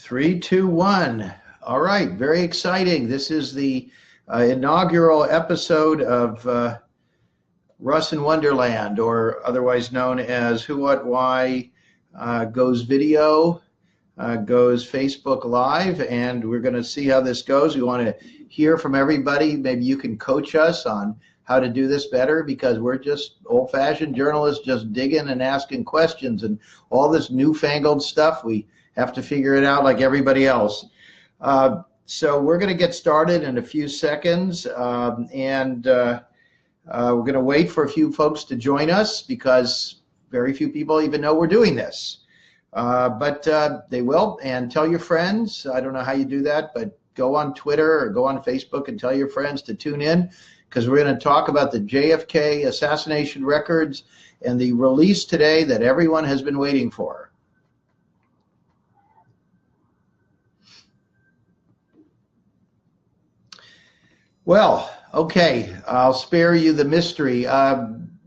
Three, two, one. All right, very exciting. This is the inaugural episode of Russ in Wonderland, or otherwise known as Who, What, Why Goes Video, goes Facebook Live, and we're going to see how this goes. We want to hear from everybody. Maybe you can coach us on how to do this better, because we're just old-fashioned journalists just digging and asking questions, and all this newfangled stuff, we have to figure it out like everybody else. So we're going to get started in a few seconds, and we're going to wait for a few folks to join us because very few people even know we're doing this. But they will, and tell your friends. I don't know how you do that, but go on Twitter or go on Facebook and tell your friends to tune in, because we're going to talk about the JFK assassination records and the release today that everyone has been waiting for. Well, okay, I'll spare you the mystery.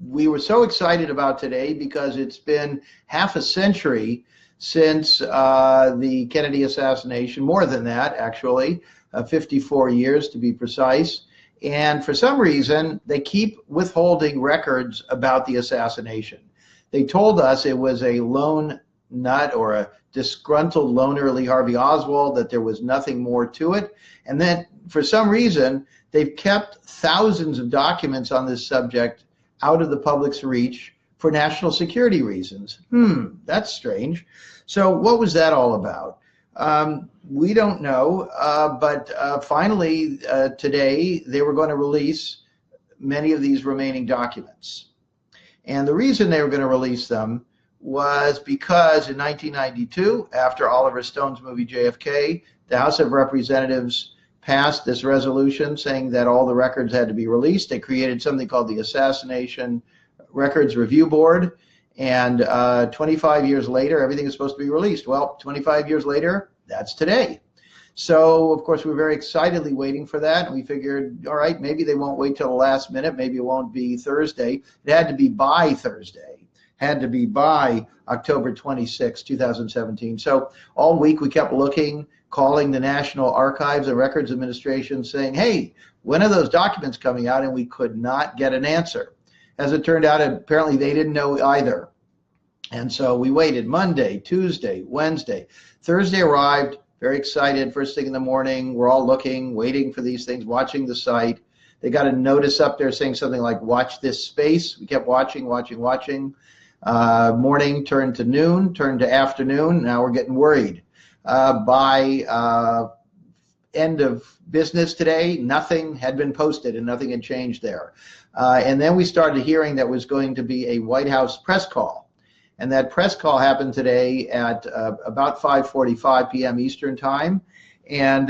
We were so excited about today because it's been half a century since the Kennedy assassination, more than that, actually, 54 years to be precise. And for some reason, they keep withholding records about the assassination. They told us it was a lone nut or a disgruntled loner, Lee Harvey Oswald, that there was nothing more to it. And then for some reason, they've kept thousands of documents on this subject out of the public's reach for national security reasons. That's strange. So what was that all about? We don't know, but finally today they were going to release many of these remaining documents. And the reason they were going to release them was because in 1992, after Oliver Stone's movie JFK, the House of Representatives passed this resolution saying that all the records had to be released. They created something called the Assassination Records Review Board, and 25 years later, everything is supposed to be released. Well, 25 years later, that's today. So, of course, we're very excitedly waiting for that, and we figured, all right, maybe they won't wait till the last minute. Maybe it won't be Thursday. It had to be by Thursday. Had to be by October 26, 2017. So all week we kept looking, calling the National Archives and Records Administration saying, hey, when are those documents coming out? And we could not get an answer. As it turned out, apparently they didn't know either. And so we waited Monday, Tuesday, Wednesday. Thursday arrived, very excited, first thing in the morning. We're all looking, waiting for these things, watching the site. They got a notice up there saying something like, watch this space. We kept watching. Morning turned to noon, turned to afternoon. Now we're getting worried. By end of business today, nothing had been posted and nothing had changed there. And then we started hearing that was going to be a White House press call. And that press call happened today at about 5:45 p.m. Eastern time. And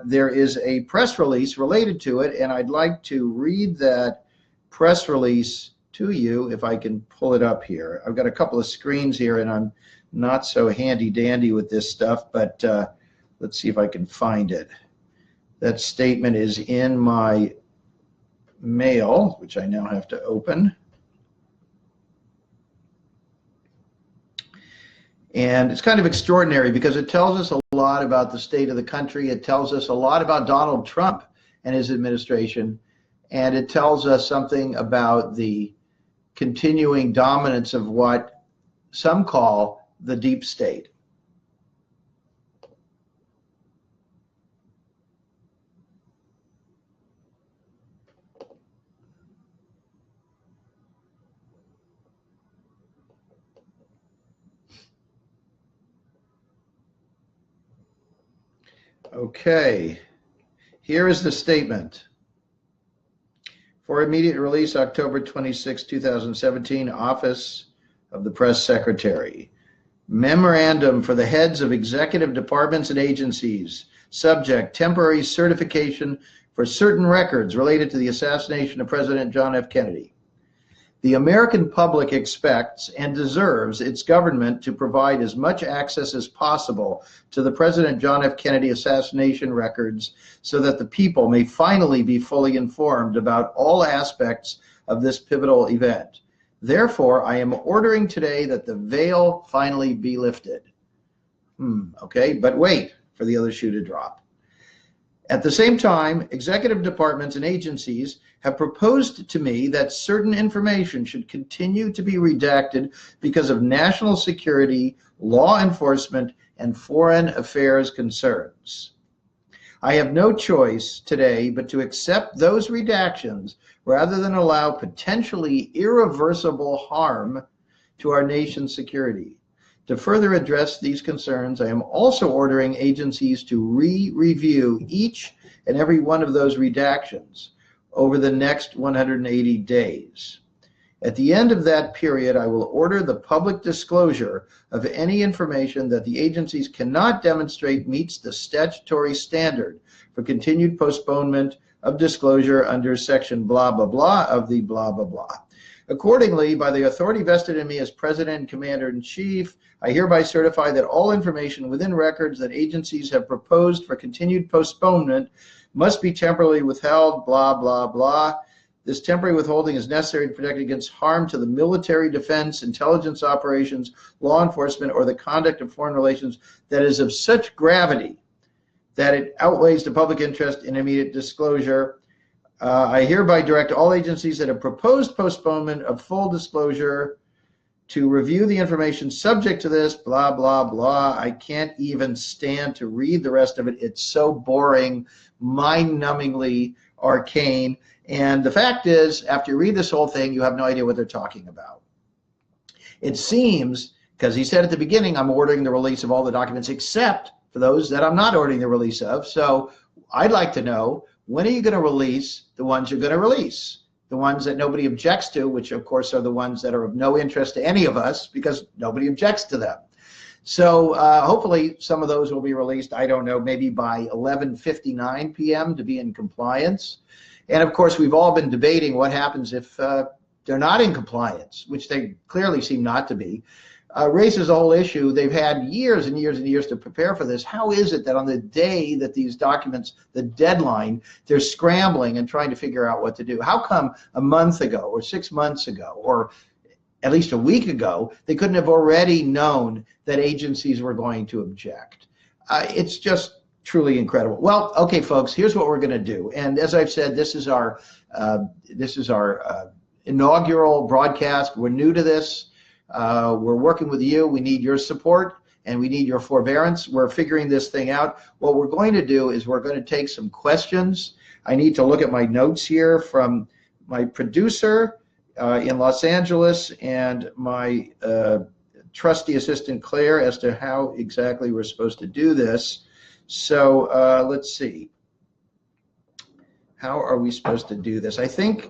there is a press release related to it. And I'd like to read that press release to you if I can pull it up here. I've got a couple of screens here and I'm not so handy dandy with this stuff, but let's see if I can find it. That statement is in my mail, which I now have to open. And it's kind of extraordinary because it tells us a lot about the state of the country. It tells us a lot about Donald Trump and his administration. And it tells us something about the continuing dominance of what some call the deep state. Okay, here is the statement. For immediate release, October 26, 2017, Office of the Press Secretary. Memorandum for the heads of executive departments and agencies. Subject, temporary certification for certain records related to the assassination of President John F. Kennedy. The American public expects and deserves its government to provide as much access as possible to the President John F. Kennedy assassination records so that the people may finally be fully informed about all aspects of this pivotal event. Therefore, I am ordering today that the veil finally be lifted. Okay, but wait for the other shoe to drop. At the same time, executive departments and agencies have proposed to me that certain information should continue to be redacted because of national security, law enforcement, and foreign affairs concerns. I have no choice today but to accept those redactions rather than allow potentially irreversible harm to our nation's security. To further address these concerns, I am also ordering agencies to review each and every one of those redactions over the next 180 days. At the end of that period, I will order the public disclosure of any information that the agencies cannot demonstrate meets the statutory standard for continued postponement of disclosure under section blah, blah, blah of the blah, blah, blah. Accordingly, by the authority vested in me as President and Commander-in-Chief, I hereby certify that all information within records that agencies have proposed for continued postponement must be temporarily withheld, blah, blah, blah. This temporary withholding is necessary to protect against harm to the military, defense, intelligence operations, law enforcement, or the conduct of foreign relations that is of such gravity that it outweighs the public interest in immediate disclosure. I hereby direct all agencies that have proposed postponement of full disclosure to review the information subject to this, blah, blah, blah. I can't even stand to read the rest of it. It's so boring, mind-numbingly arcane. And the fact is, after you read this whole thing, you have no idea what they're talking about. It seems, because he said at the beginning, I'm ordering the release of all the documents except for those that I'm not ordering the release of. So I'd like to know, when are you going to release the ones you're going to release? The ones that nobody objects to, which of course are the ones that are of no interest to any of us because nobody objects to them. So hopefully some of those will be released, I don't know, maybe by 11:59 p.m. to be in compliance. And of course, we've all been debating what happens if they're not in compliance, which they clearly seem not to be. Raises a whole issue. They've had years and years and years to prepare for this. How is it that on the day that these documents, the deadline, they're scrambling and trying to figure out what to do? How come a month ago or 6 months ago or at least a week ago, they couldn't have already known that agencies were going to object? It's just truly incredible. Well, okay, folks, here's what we're going to do. And as I've said, this is our inaugural broadcast. We're new to this. We're working with you. We need your support and we need your forbearance. We're figuring this thing out. What we're going to do is we're going to take some questions. I need to look at my notes here from my producer in Los Angeles and my trusty assistant Claire as to how exactly we're supposed to do this. So let's see. How are we supposed to do this? I think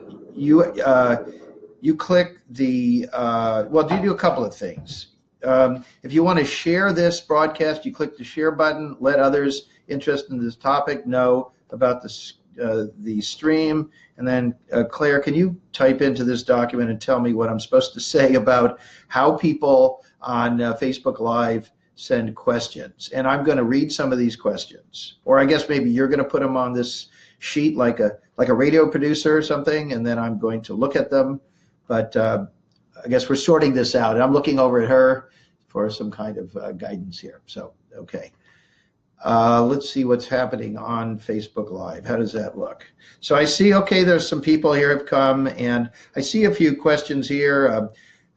you click the, well, you do a couple of things. If you want to share this broadcast, you click the share button, let others interested in this topic know about the stream. And then Claire, can you type into this document and tell me what I'm supposed to say about how people on Facebook Live send questions? And I'm going to read some of these questions, or I guess maybe you're going to put them on this sheet like a radio producer or something, and then I'm going to look at them. But I guess we're sorting this out. And I'm looking over at her for some kind of guidance here. So, okay. Let's see what's happening on Facebook Live. How does that look? So I see, okay, there's some people here have come, and I see a few questions here.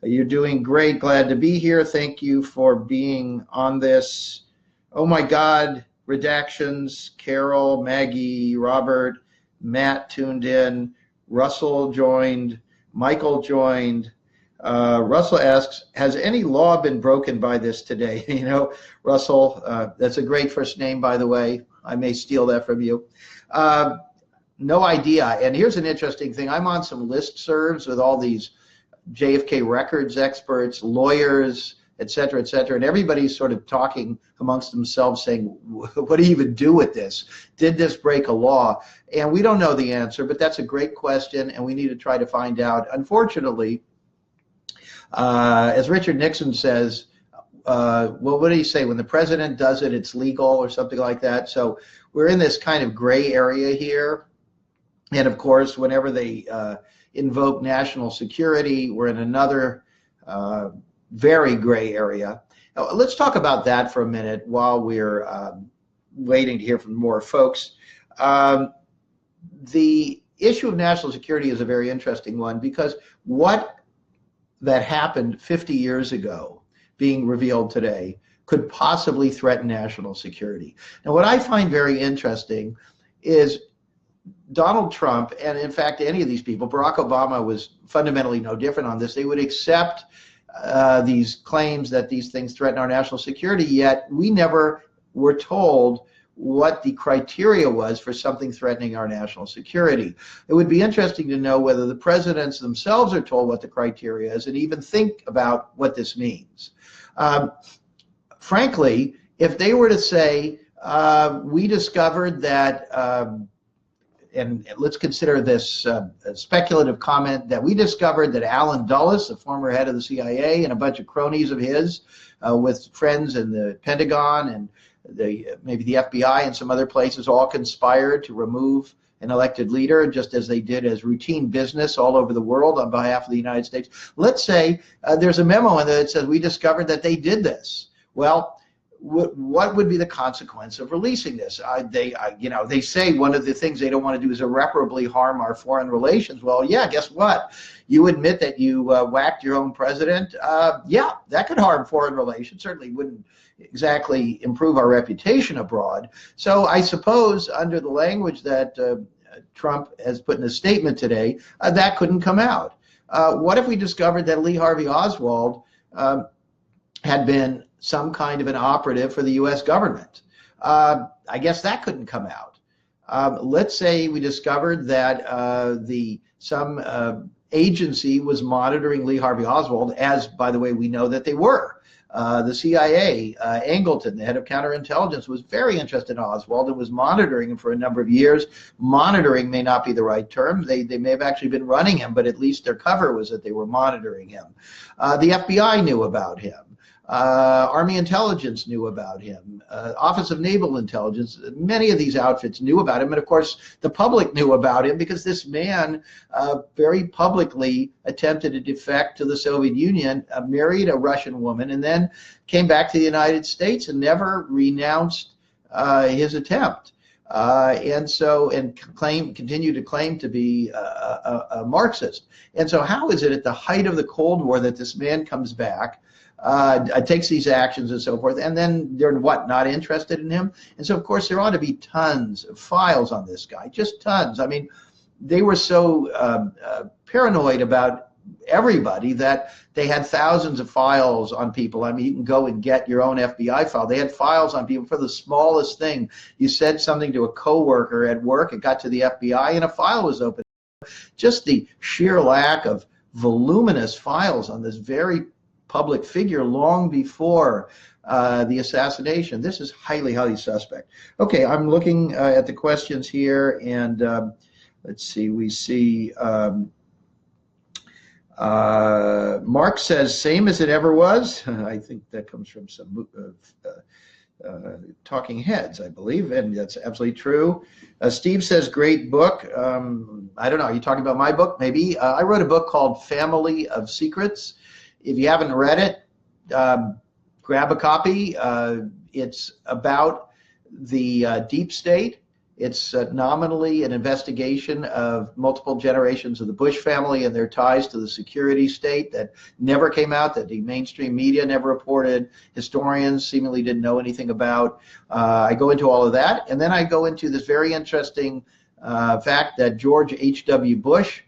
You're doing great. Glad to be here. Thank you for being on this. Oh, my God. Redactions. Carol, Maggie, Robert, Matt tuned in. Russell joined. Michael joined. Russell asks, has any law been broken by this today? You know, Russell, that's a great first name, by the way. I may steal that from you. No idea. And here's an interesting thing. I'm on some listservs with all these JFK records experts, lawyers, et cetera, and everybody's sort of talking amongst themselves saying, what do you even do with this? Did this break a law? And we don't know the answer, but that's a great question, and we need to try to find out. Unfortunately, as Richard Nixon says, well, what did he say? When the president does it, it's legal or something like that. So we're in this kind of gray area here. And of course, whenever they invoke national security, we're in another very gray area. Now, let's talk about that for a minute while we're waiting to hear from more folks. The issue of national security is a very interesting one because what that happened 50 years ago being revealed today could possibly threaten national security. Now, what I find very interesting is Donald Trump, and in fact, any of these people, Barack Obama was fundamentally no different on this. They would accept these claims that these things threaten our national security, yet we never were told what the criteria was for something threatening our national security. It would be interesting to know whether the presidents themselves are told what the criteria is and even think about what this means. Frankly, if they were to say, we discovered that, and let's consider this a speculative comment, that we discovered that Alan Dulles, the former head of the CIA, and a bunch of cronies of his with friends in the Pentagon and maybe the FBI and some other places all conspired to remove an elected leader, just as they did as routine business all over the world on behalf of the United States. Let's say there's a memo in there that says we discovered that they did this. Well, what would be the consequence of releasing this? They say one of the things they don't want to do is irreparably harm our foreign relations. Well, yeah, guess what? You admit that you whacked your own president. Yeah, that could harm foreign relations. Certainly wouldn't exactly improve our reputation abroad. So I suppose under the language that Trump has put in a statement today, that couldn't come out. What if we discovered that Lee Harvey Oswald had been some kind of an operative for the U.S. government? I guess that couldn't come out. Let's say we discovered that some agency was monitoring Lee Harvey Oswald, as, by the way, we know that they were. The CIA, Angleton, the head of counterintelligence, was very interested in Oswald and was monitoring him for a number of years. Monitoring may not be the right term. They may have actually been running him, but at least their cover was that they were monitoring him. The FBI knew about him. Army intelligence knew about him. Office of Naval Intelligence, many of these outfits knew about him. And of course, the public knew about him because this man very publicly attempted to defect to the Soviet Union, married a Russian woman, and then came back to the United States and never renounced his attempt. And continued to claim to be a Marxist. And so how is it at the height of the Cold War that this man comes back, takes these actions and so forth, and then they're not interested in him? And so, of course, there ought to be tons of files on this guy, just tons. I mean, they were so paranoid about everybody that they had thousands of files on people. I mean, you can go and get your own FBI file. They had files on people for the smallest thing. You said something to a coworker at work, it got to the FBI, and a file was opened. Just the sheer lack of voluminous files on this very public figure long before the assassination. This is highly, highly suspect. Okay, I'm looking at the questions here, and let's see, we see Mark says, same as it ever was. I think that comes from some Talking Heads, I believe, and that's absolutely true. Steve says, great book. I don't know, are you talking about my book? Maybe. I wrote a book called Family of Secrets. If you haven't read it, grab a copy. It's about the deep state. It's nominally an investigation of multiple generations of the Bush family and their ties to the security state that never came out, that the mainstream media never reported, historians seemingly didn't know anything about. I go into all of that, and then I go into this very interesting fact that George H.W. Bush,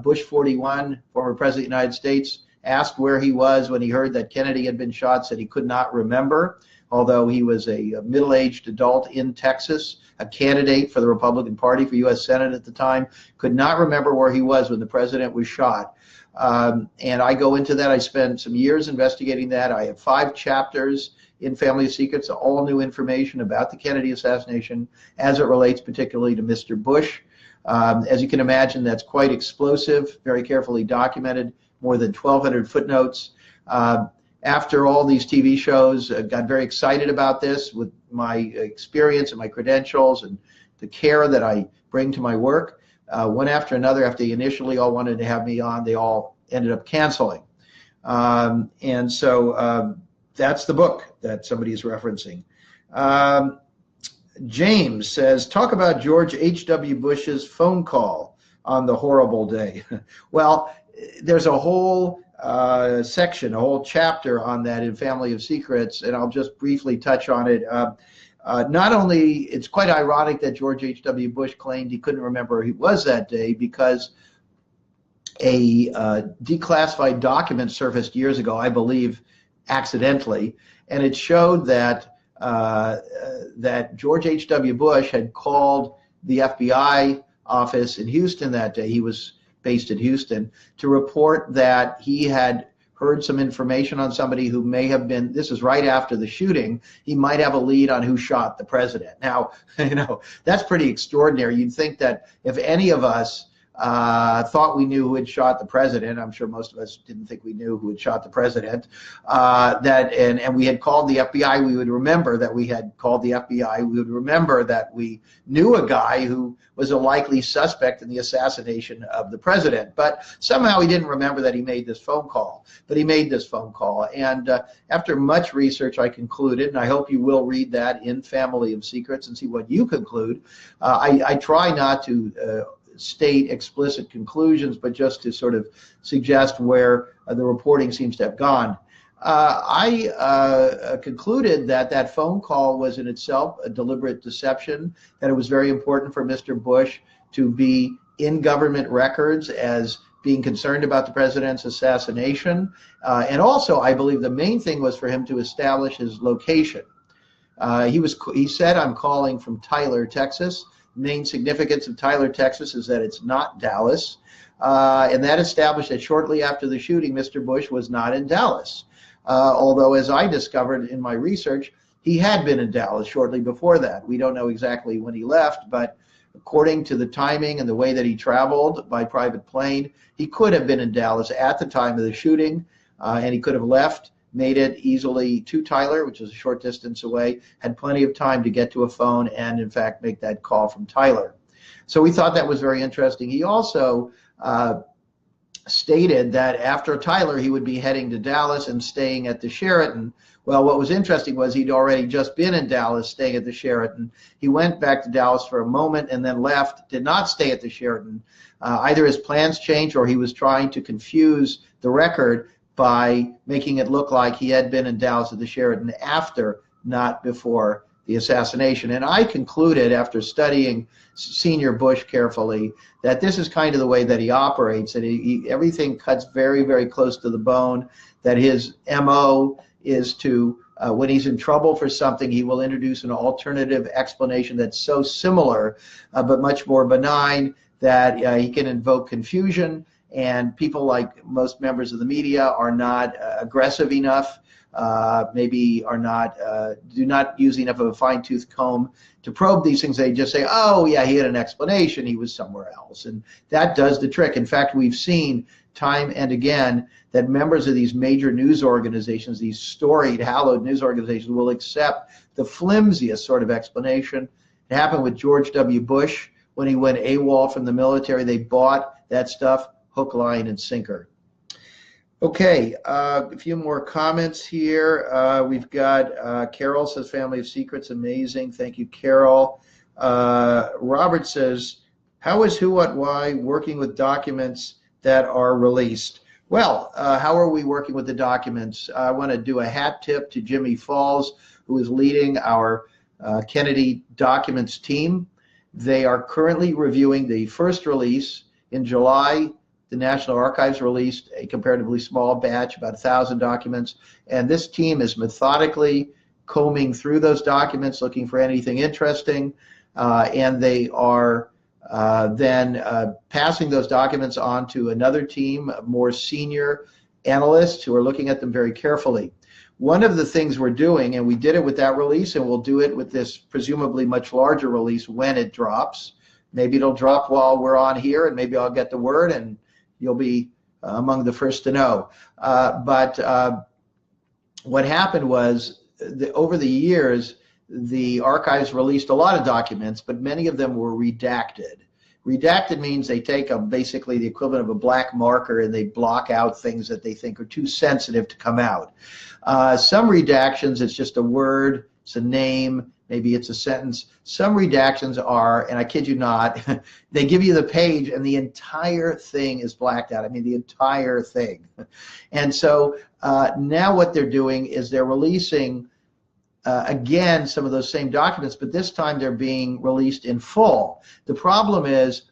Bush 41, former president of the United States, asked where he was when he heard that Kennedy had been shot, said he could not remember, although he was a middle-aged adult in Texas, a candidate for the Republican Party for U.S. Senate at the time, could not remember where he was when the president was shot. And I go into that. I spent some years investigating that. I have 5 chapters in Family of Secrets, all new information about the Kennedy assassination as it relates particularly to Mr. Bush. As you can imagine, that's quite explosive, very carefully documented, more than 1,200 footnotes. After all these TV shows, got very excited about this with my experience and my credentials and the care that I bring to my work. One after another, after they initially all wanted to have me on, they all ended up canceling. And so that's the book that somebody is referencing. James says, talk about George H.W. Bush's phone call on the horrible day. Well, there's a whole section, a whole chapter on that in Family of Secrets, and I'll just briefly touch on it. Not only, it's quite ironic that George H.W. Bush claimed he couldn't remember where he was that day, because a declassified document surfaced years ago, I believe accidentally, and it showed that that George H.W. Bush had called the FBI office in Houston that day. He was based in Houston, to report that he had heard some information on somebody who may have been, this is right after the shooting, he might have a lead on who shot the president. Now, that's pretty extraordinary. You'd think that if any of us thought we knew who had shot the president, I'm sure most of us didn't think we knew who had shot the president, and we had called the FBI, we would remember that we had called the FBI, we would remember that we knew a guy who was a likely suspect in the assassination of the president. But somehow he didn't remember that he made this phone call. But he made this phone call, and after much research I concluded, and I hope you will read that in Family of Secrets and see what you conclude. I try not to state explicit conclusions, but just to sort of suggest where the reporting seems to have gone. I concluded that that phone call was in itself a deliberate deception, that it was very important for Mr. Bush to be in government records as being concerned about the president's assassination. And also, I believe the main thing was for him to establish his location. He said, I'm calling from Tyler, Texas. The main significance of Tyler, Texas is that it's not Dallas. And that established that shortly after the shooting, Mr. Bush was not in Dallas. Although, as I discovered in my research, he had been in Dallas shortly before that. We don't know exactly when he left, but according to the timing and the way that he traveled by private plane, he could have been in Dallas at the time of the shooting, and he could have left, made it easily to Tyler, which is a short distance away, had plenty of time to get to a phone and, in fact, make that call from Tyler. So we thought that was very interesting. He also stated that after Tyler, he would be heading to Dallas and staying at the Sheraton. Well, what was interesting was he'd already just been in Dallas staying at the Sheraton. He went back to Dallas for a moment and then left, did not stay at the Sheraton. Either his plans changed or he was trying to confuse the record by making it look like he had been in Dallas at the Sheraton after, not before, the assassination. And I concluded, after studying Senior Bush carefully, that this is kind of the way that he operates, that everything cuts very, very close to the bone, that his MO is to, when he's in trouble for something, he will introduce an alternative explanation that's so similar, but much more benign, that he can invoke confusion, and people, like most members of the media, are not aggressive enough, maybe are not, do not use enough of a fine-tooth comb to probe these things. They just say, oh yeah, he had an explanation, he was somewhere else. And that does the trick. In fact, we've seen time and again that members of these major news organizations, these storied, hallowed news organizations, will accept the flimsiest sort of explanation. It happened with George W. Bush when he went AWOL from the military. They bought that stuff hook, line, and sinker. Okay, a few more comments here. We've got Carol says, Family of Secrets, amazing. Thank you, Carol. Robert says, how is Who What Why working with documents that are released? Well, how are we working with the documents? I want to do a hat tip to Jimmy Falls, who is leading our Kennedy documents team. They are currently reviewing the first release. In July, the National Archives released a comparatively small batch, about 1,000 documents, and this team is methodically combing through those documents, looking for anything interesting, and they are then passing those documents on to another team of more senior analysts who are looking at them very carefully. One of the things we're doing, and we did it with that release, and we'll do it with this presumably much larger release when it drops. Maybe it'll drop while we're on here, and maybe I'll get the word, and you'll be among the first to know. But what happened was, over the years, the archives released a lot of documents, but many of them were redacted. Redacted means they take basically the equivalent of a black marker and they block out things that they think are too sensitive to come out. Some redactions, it's just a word, it's a name, maybe it's a sentence. Some redactions are, and I kid you not, they give you the page and the entire thing is blacked out. I mean, the entire thing. And so now what they're doing is they're releasing, again, some of those same documents, but this time they're being released in full. The problem is,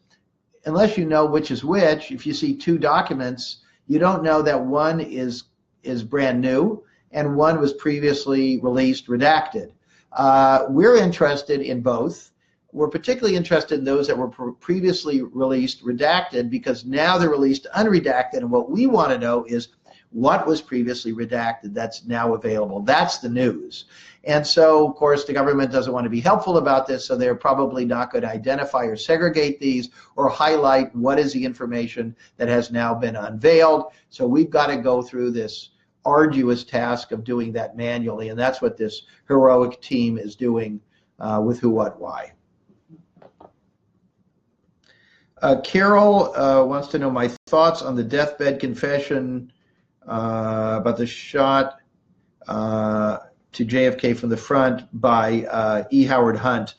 unless you know which is which, if you see two documents, you don't know that one is brand new and one was previously released redacted. We're interested in both. We're particularly interested in those that were previously released redacted, because now they're released unredacted, and what we want to know is what was previously redacted that's now available. That's the news. And so, of course, the government doesn't want to be helpful about this, so they're probably not going to identify or segregate these or highlight what is the information that has now been unveiled. So we've got to go through this arduous task of doing that manually, and that's what this heroic team is doing with Who, What, Why. Carol wants to know my thoughts on the deathbed confession about the shot to JFK from the front by E. Howard Hunt.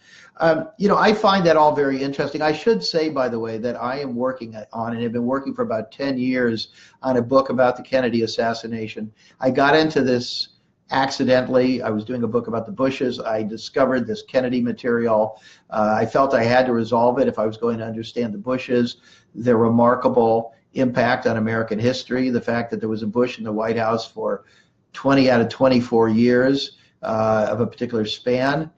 You know, I find that all very interesting. I should say, by the way, that I am working on, and have been working for about 10 years on a book about the Kennedy assassination. I got into this accidentally. I was doing a book about the Bushes. I discovered this Kennedy material. I felt I had to resolve it if I was going to understand the Bushes, their remarkable impact on American history, the fact that there was a Bush in the White House for 20 out of 24 years of a particular span.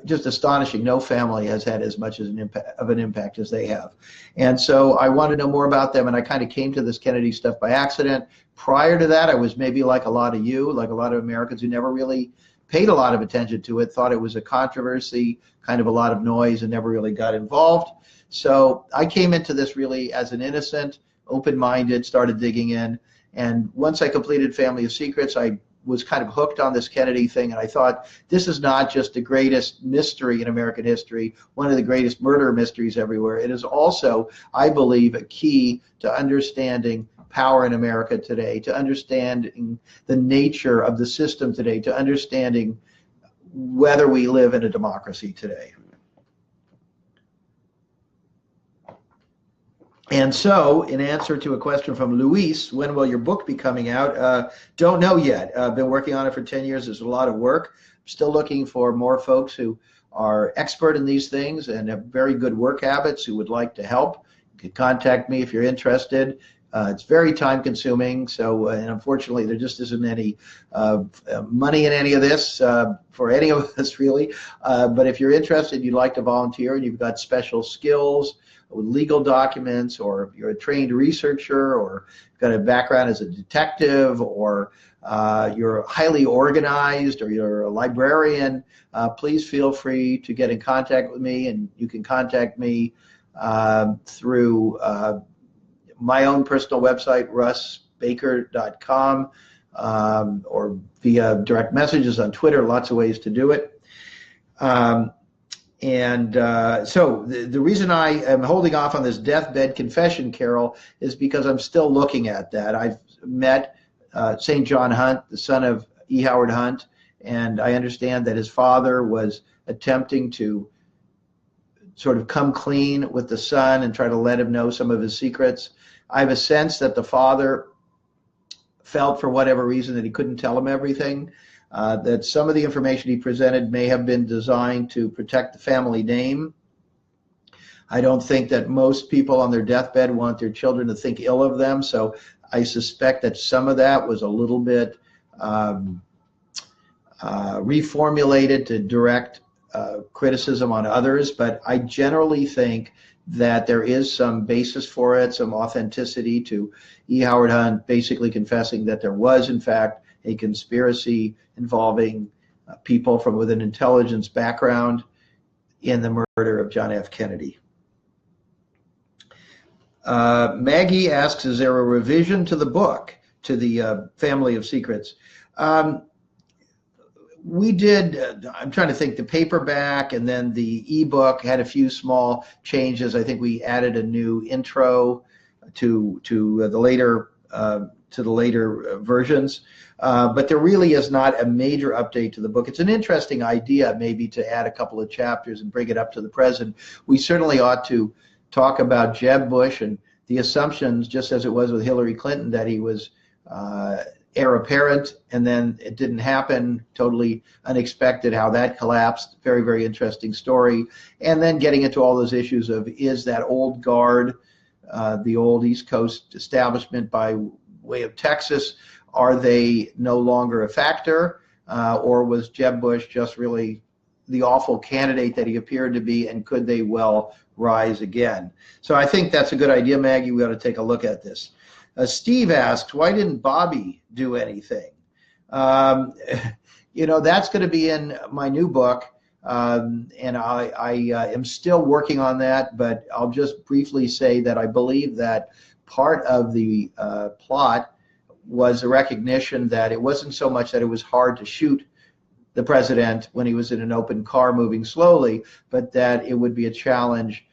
Just astonishing. No family has had as much as an impact as they have. And so I wanted to know more about them, and I kind of came to this Kennedy stuff by accident. Prior to that, I was maybe like a lot of you, like a lot of Americans who never really paid a lot of attention to it, thought it was a controversy, kind of a lot of noise, and never really got involved. So I came into this really as an innocent, open-minded, started digging in. And once I completed Family of Secrets, I was kind of hooked on this Kennedy thing, and I thought, this is not just the greatest mystery in American history, one of the greatest murder mysteries everywhere. It is also, I believe, a key to understanding power in America today, to understanding the nature of the system today, to understanding whether we live in a democracy today. And so, in answer to a question from Luis, when will your book be coming out? Don't know yet. I've been working on it for 10 years. There's a lot of work. Still looking for more folks who are expert in these things and have very good work habits who would like to help. You can contact me if you're interested. It's very time consuming, so and unfortunately there just isn't any money in any of this for any of us really. But if you're interested, you'd like to volunteer, and you've got special skills with legal documents, or you're a trained researcher, or you've got a background as a detective, or you're highly organized, or you're a librarian, please feel free to get in contact with me, and you can contact me through my own personal website, russbaker.com, or via direct messages on Twitter, lots of ways to do it. So the reason I am holding off on this deathbed confession, Carol, is because I'm still looking at that. I've met St. John Hunt, the son of E. Howard Hunt, and I understand that his father was attempting to sort of come clean with the son and try to let him know some of his secrets. I have a sense that the father felt, for whatever reason, that he couldn't tell him everything, that some of the information he presented may have been designed to protect the family name. I don't think that most people on their deathbed want their children to think ill of them, so I suspect that some of that was a little bit reformulated to direct criticism on others, but I generally think that there is some basis for it, some authenticity to E. Howard Hunt basically confessing that there was, in fact, a conspiracy involving people from with an intelligence background in the murder of John F. Kennedy. Maggie asks, is there a revision to the book, to the Family of Secrets? we did, I'm trying to think, the paperback and then the ebook had a few small changes. I think we added a new intro to the later versions. But there really is not a major update to the book. It's an interesting idea maybe to add a couple of chapters and bring it up to the present. We certainly ought to talk about Jeb Bush and the assumptions, just as it was with Hillary Clinton, that he was heir apparent, and then it didn't happen, totally unexpected how that collapsed. Very, very interesting story. And then getting into all those issues of, is that old guard, the old East Coast establishment by way of Texas, are they no longer a factor, or was Jeb Bush just really the awful candidate that he appeared to be, and could they well rise again? So I think that's a good idea, Maggie. We ought to take a look at this. Steve asks, why didn't Bobby do anything? You know, that's going to be in my new book, and I am still working on that, but I'll just briefly say that I believe that part of the plot was a recognition that it wasn't so much that it was hard to shoot the president when he was in an open car moving slowly, but that it would be a challenge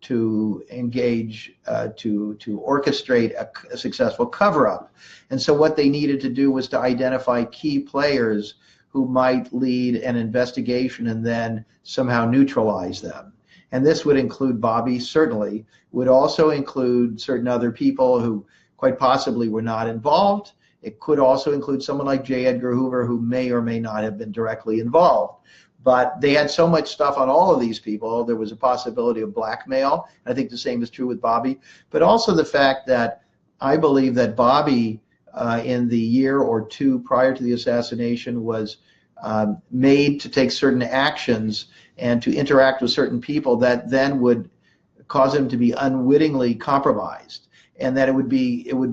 to engage, to orchestrate a successful cover-up. And so what they needed to do was to identify key players who might lead an investigation and then somehow neutralize them. And this would include Bobby, certainly, would also include certain other people who quite possibly were not involved. It could also include someone like J. Edgar Hoover, who may or may not have been directly involved. But they had so much stuff on all of these people, there was a possibility of blackmail. I think the same is true with Bobby. But also the fact that I believe that Bobby, in the year or two prior to the assassination, was made to take certain actions and to interact with certain people that then would cause him to be unwittingly compromised. And that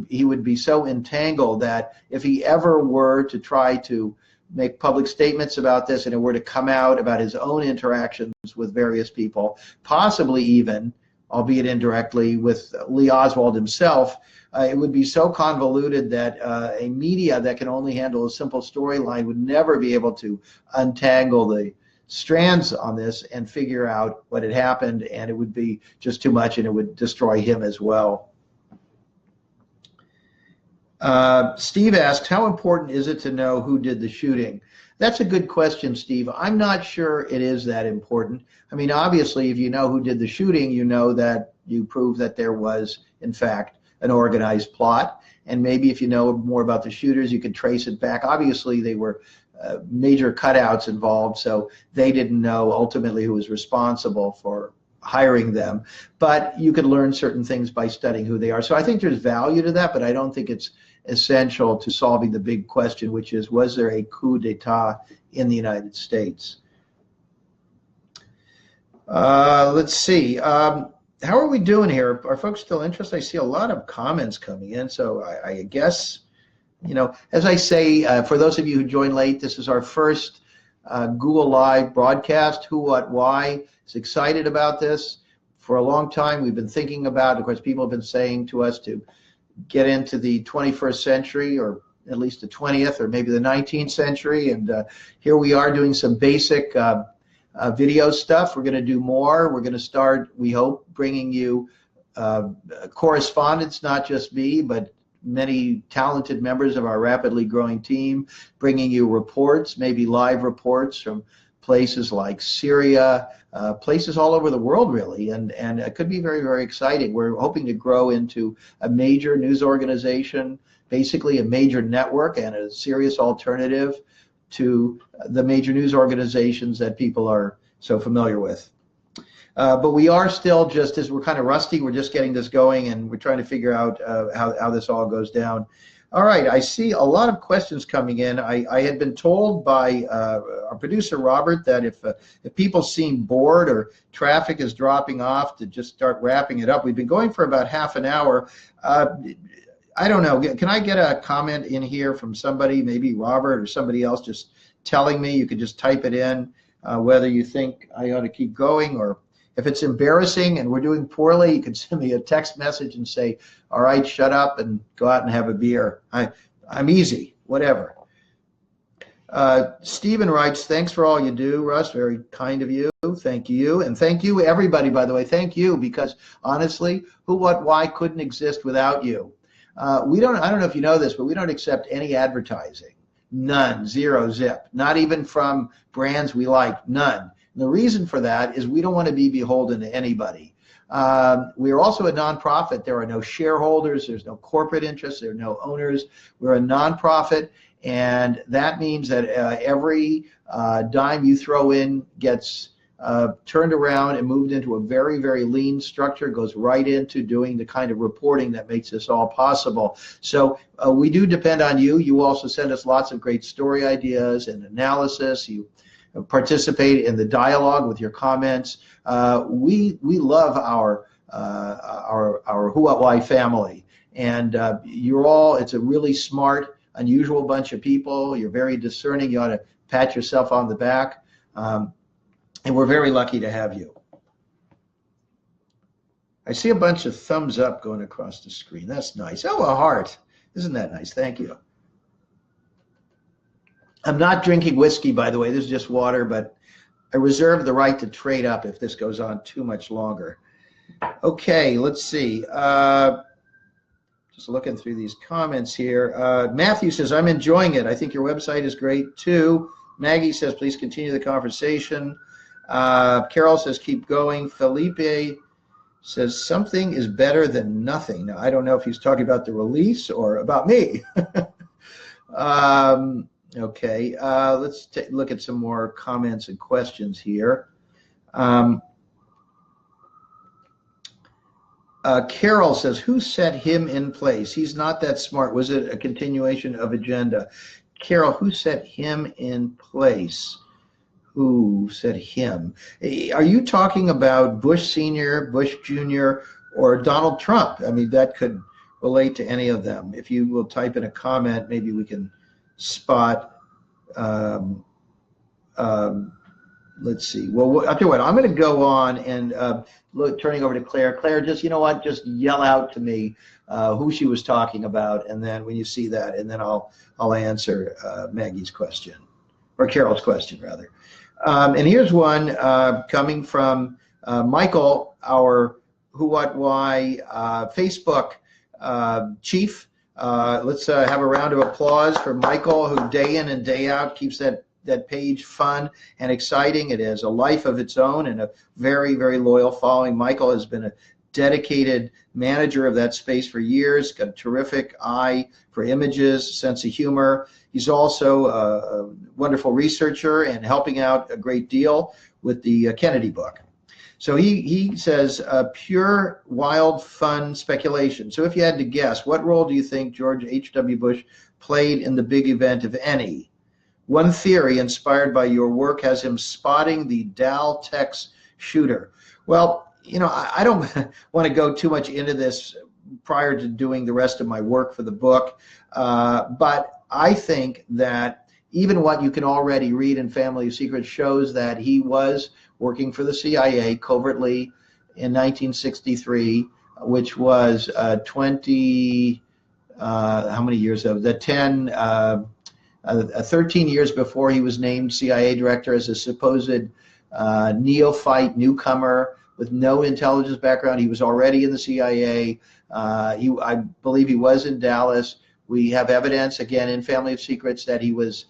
he would be so entangled that if he ever were to try to make public statements about this, and it were to come out about his own interactions with various people, possibly even, albeit indirectly, with Lee Oswald himself, it would be so convoluted that a media that can only handle a simple storyline would never be able to untangle the strands on this and figure out what had happened, and it would be just too much, and it would destroy him as well. Steve asks, how important is it to know who did the shooting? That's a good question, Steve. I'm not sure it is that important. I mean, obviously, if you know who did the shooting, you know that you prove that there was, in fact, an organized plot. And maybe if you know more about the shooters, you can trace it back. Obviously, they were major cutouts involved, so they didn't know ultimately who was responsible for hiring them. But you could learn certain things by studying who they are. So I think there's value to that, but I don't think it's essential to solving the big question, which is, was there a coup d'etat in the United States? Let's see. How are we doing here? Are folks still interested? I see a lot of comments coming in, so I guess, you know, as I say, for those of you who joined late, this is our first Google Live broadcast. Who, what, why? Is excited about this. For a long time, we've been thinking about, of course, people have been saying to us to get into the 21st century, or at least the 20th, or maybe the 19th century. And here we are doing some basic video stuff. We're going to do more. We're going to start, we hope, bringing you correspondence, not just me, but many talented members of our rapidly growing team, bringing you reports, maybe live reports from places like Syria, places all over the world, really, and it could be very, very exciting. We're hoping to grow into a major news organization, basically a major network and a serious alternative to the major news organizations that people are so familiar with. But we are still just, as we're kind of rusty, we're just getting this going, and we're trying to figure out how this all goes down. All right, I see a lot of questions coming in. I had been told by our producer, Robert, that if people seem bored or traffic is dropping off, to just start wrapping it up. We've been going for about half an hour. I don't know, can I get a comment in here from somebody, maybe Robert or somebody else, just telling me? You could just type it in, whether you think I ought to keep going, or if it's embarrassing and we're doing poorly, you can send me a text message and say, all right, shut up and go out and have a beer. I'm easy, whatever. Stephen writes, thanks for all you do, Russ. Very kind of you. Thank you. And thank you, everybody, by the way. Thank you, because honestly, who, what, why couldn't exist without you. I don't know if you know this, but we don't accept any advertising. None, zero, zip. Not even from brands we like, none. And the reason for that is we don't want to be beholden to anybody. We are also a nonprofit. There are no shareholders. There's no corporate interests. There are no owners. We're a nonprofit. And that means that every dime you throw in gets turned around and moved into a very, very lean structure, goes right into doing the kind of reporting that makes this all possible. So we do depend on you. You also send us lots of great story ideas and analysis. You participate in the dialogue with your comments. We love our Who What Why family. And it's a really smart, unusual bunch of people. You're very discerning. You ought to pat yourself on the back. And we're very lucky to have you. I see a bunch of thumbs up going across the screen. That's nice. Oh, a heart. Isn't that nice? Thank you. I'm not drinking whiskey, by the way. This is just water, but I reserve the right to trade up if this goes on too much longer. Okay, let's see. Just looking through these comments here. Matthew says, I'm enjoying it. I think your website is great too. Maggie says, please continue the conversation. Carol says, keep going. Felipe says, something is better than nothing. Now, I don't know if he's talking about the release or about me. Okay, let's look at some more comments and questions here. Carol says, who set him in place? He's not that smart. Was it a continuation of agenda? Carol, who set him in place? Who said him? Are you talking about Bush Sr., Bush Jr., or Donald Trump? I mean, that could relate to any of them. If you will type in a comment, maybe we can spot. Let's see. Well, I'll tell you what. I'm going to go on and turning over to Claire. Claire, just, you know what? Just yell out to me who she was talking about, and then when you see that, and then I'll answer Maggie's question, or Carol's question, rather. And here's one coming from Michael, our Who, What, Why Facebook chief. Let's have a round of applause for Michael, who day in and day out keeps that page fun and exciting. It has a life of its own and a very, very loyal following. Michael has been a dedicated manager of that space for years, got a terrific eye for images, sense of humor. He's also a wonderful researcher and helping out a great deal with the Kennedy book. So he says, pure, wild, fun speculation. So if you had to guess, what role do you think George H.W. Bush played in the big event, if any? One theory inspired by your work has him spotting the Dal-Tex shooter. Well, you know, I don't want to go too much into this prior to doing the rest of my work for the book, but I think that even what you can already read in Family of Secrets shows that he was working for the CIA covertly in 1963, which was 20, how many years ago? 13 years before he was named CIA director as a supposed neophyte newcomer with no intelligence background. He was already in the CIA. I believe he was in Dallas. We have evidence, again, in Family of Secrets that he was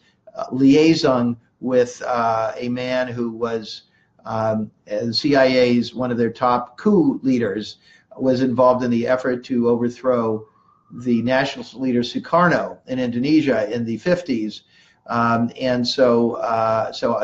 liaison with a man who was the CIA's, one of their top coup leaders, was involved in the effort to overthrow the nationalist leader Sukarno in Indonesia in the 50s. And so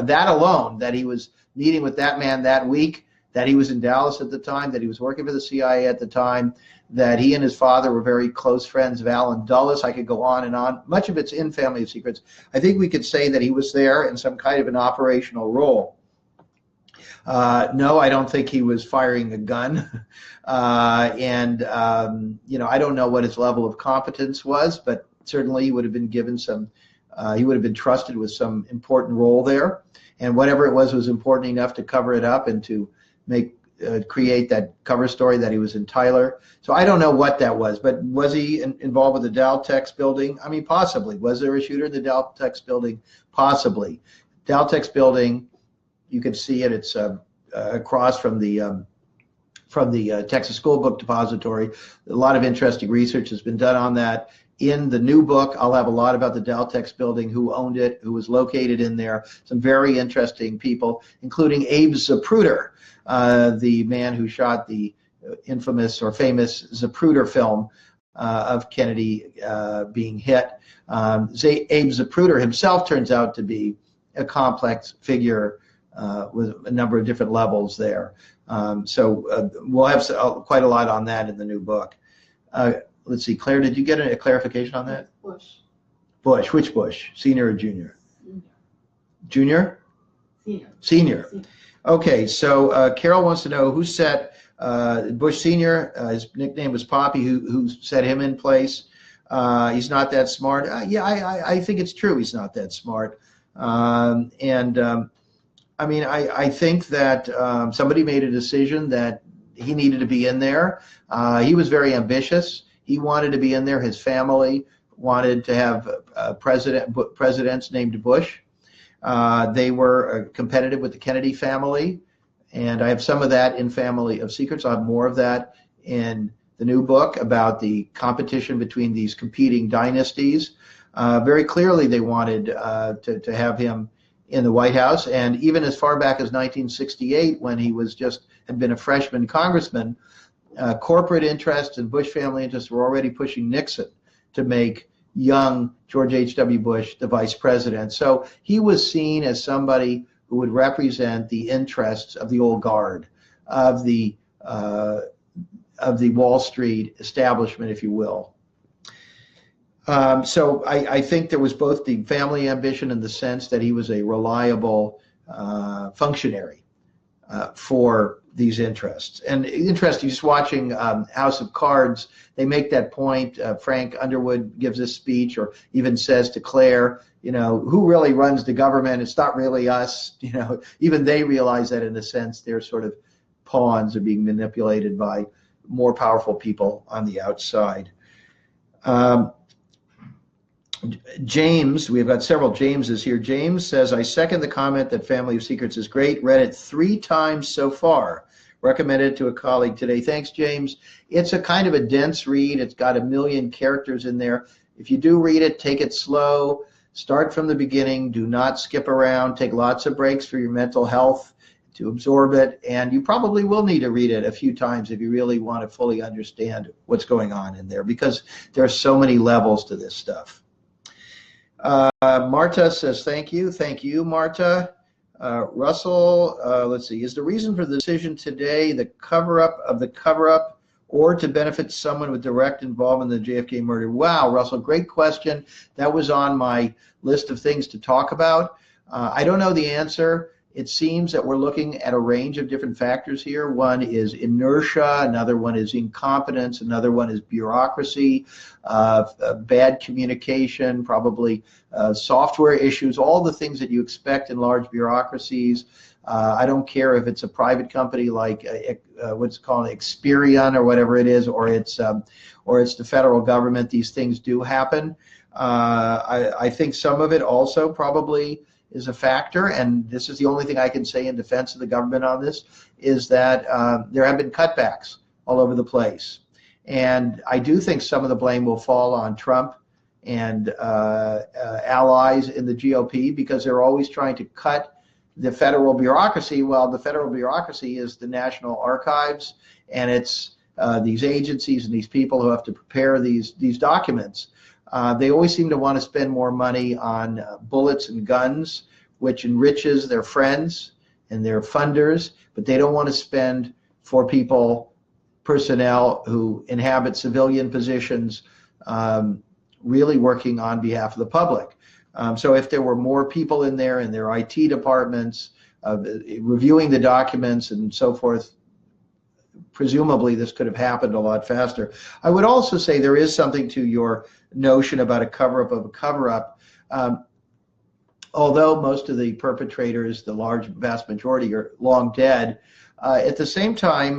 that alone, that he was meeting with that man that week, that he was in Dallas at the time, that he was working for the CIA at the time, that he and his father were very close friends of Allen Dulles. I could go on and on. Much of it's in Family of Secrets. I think we could say that he was there in some kind of an operational role. No, I don't think he was firing a gun. You know, I don't know what his level of competence was, but certainly he would have been given some, he would have been trusted with some important role there. And whatever it was important enough to cover it up and to make create that cover story that he was in Tyler. So I don't know what that was, but was he involved with the Daltex building? I mean, possibly. Was there a shooter in the Daltex building? Possibly. Daltex building, you can see it. It's across from the Texas School Book Depository. A lot of interesting research has been done on that. In the new book, I'll have a lot about the Daltex building, who owned it, who was located in there, some very interesting people, including Abe Zapruder, the man who shot the infamous or famous Zapruder film of Kennedy being hit. Abe Zapruder himself turns out to be a complex figure with a number of different levels there. So we'll have quite a lot on that in the new book. Let's see, Claire, did you get a clarification on that? Bush. Bush, which Bush? Senior or junior? Senior. Junior? Senior. Okay, so Carol wants to know who set Bush Senior. His nickname was Poppy. Who set him in place? He's not that smart. Yeah, I think it's true. He's not that smart. I mean, I think that somebody made a decision that he needed to be in there. He was very ambitious. He wanted to be in there. His family wanted to have presidents named Bush. They were competitive with the Kennedy family, and I have some of that in Family of Secrets. I'll have more of that in the new book about the competition between these competing dynasties. Very clearly, they wanted to have him in the White House, and even as far back as 1968, when he had been a freshman congressman, corporate interests and Bush family interests were already pushing Nixon to make young George H.W. Bush the vice president. So he was seen as somebody who would represent the interests of the old guard, of the Wall Street establishment, if you will. So I think there was both the family ambition in the sense that he was a reliable functionary for these interests. And interesting, just watching House of Cards, they make that point. Frank Underwood gives this speech, or even says to Claire, who really runs the government? It's not really us. Even they realize that in a sense they're sort of pawns, are being manipulated by more powerful people on the outside. James, we've got several Jameses here. James says, I second the comment that Family of Secrets is great. Read it 3 times so far. Recommended it to a colleague today. Thanks, James. It's a kind of a dense read. It's got 1 million characters in there. If you do read it, take it slow. Start from the beginning. Do not skip around. Take lots of breaks for your mental health to absorb it. And you probably will need to read it a few times if you really want to fully understand what's going on in there, because there are so many levels to this stuff. Marta says, thank you. Thank you, Marta. Russell, let's see. Is the reason for the decision today the cover-up of the cover-up, or to benefit someone with direct involvement in the JFK murder? Wow, Russell, great question. That was on my list of things to talk about. I don't know the answer. It seems that we're looking at a range of different factors here. One is inertia, another one is incompetence, another one is bureaucracy, bad communication, probably software issues, all the things that you expect in large bureaucracies. I don't care if it's a private company like what's called Experian or whatever it is, or it's the federal government. These things do happen. I think some of it also probably is a factor, and this is the only thing I can say in defense of the government on this, is that there have been cutbacks all over the place. And I do think some of the blame will fall on Trump and allies in the GOP, because they're always trying to cut the federal bureaucracy. Well, the federal bureaucracy is the National Archives, and it's these agencies and these people who have to prepare these documents. They always seem to want to spend more money on bullets and guns, which enriches their friends and their funders, but they don't want to spend for personnel who inhabit civilian positions, really working on behalf of the public. So if there were more people in there in their IT departments, reviewing the documents and so forth, presumably this could have happened a lot faster. I would also say there is something to your notion about a cover-up of a cover-up. although most of the perpetrators, the vast majority, are long dead. At the same time,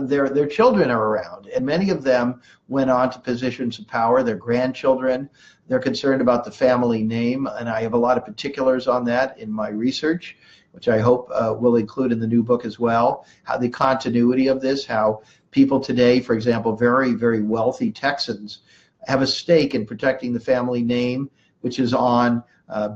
their children are around, and many of them went on to positions of power. Their grandchildren, they're concerned about the family name, and I have a lot of particulars on that in my research, which I hope will include in the new book as well. How the continuity of this, how people today, for example, very, very wealthy Texans, have a stake in protecting the family name, which is on